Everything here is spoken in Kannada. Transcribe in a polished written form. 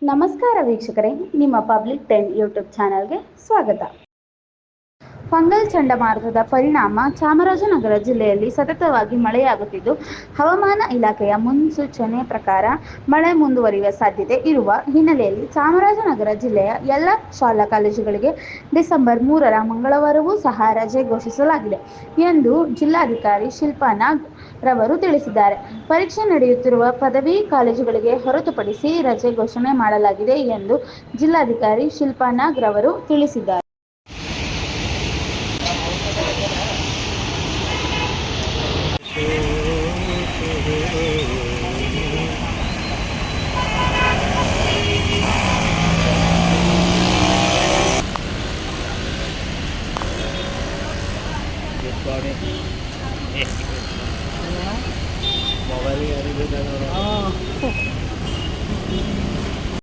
ನಮಸ್ಕಾರ ವೀಕ್ಷಕರೇ, ನಿಮ್ಮ ಪಬ್ಲಿಕ್ 10 ಯೂಟ್ಯೂಬ್ ಚಾನಲ್ಗೆ ಸ್ವಾಗತ. ಫಂಗಲ್ ಚಂಡಮಾರುತದ ಪರಿಣಾಮ ಚಾಮರಾಜನಗರ ಜಿಲ್ಲೆಯಲ್ಲಿ ಸತತವಾಗಿ ಮಳೆಯಾಗುತ್ತಿದ್ದು, ಹವಾಮಾನ ಇಲಾಖೆಯ ಮುನ್ಸೂಚನೆ ಪ್ರಕಾರ ಮಳೆ ಮುಂದುವರಿಯುವ ಸಾಧ್ಯತೆ ಇರುವ ಹಿನ್ನೆಲೆಯಲ್ಲಿ ಚಾಮರಾಜನಗರ ಜಿಲ್ಲೆಯ ಎಲ್ಲ ಶಾಲಾ ಕಾಲೇಜುಗಳಿಗೆ ಡಿಸೆಂಬರ್ 3ರ ಮಂಗಳವಾರವೂ ಸಹ ರಜೆ ಘೋಷಿಸಲಾಗಿದೆ ಎಂದು ಜಿಲ್ಲಾಧಿಕಾರಿ ಶಿಲ್ಪಾ ನಾಗ್ ರವರು ತಿಳಿಸಿದ್ದಾರೆ. ಪರೀಕ್ಷೆ ನಡೆಯುತ್ತಿರುವ ಪದವಿ ಕಾಲೇಜುಗಳಿಗೆ ಹೊರತುಪಡಿಸಿ ರಜೆ ಘೋಷಣೆ ಮಾಡಲಾಗಿದೆ ಎಂದು ಜಿಲ್ಲಾಧಿಕಾರಿ ಶಿಲ್ಪಾ ನಾಗ್ ರವರು ತಿಳಿಸಿದ್ದಾರೆ.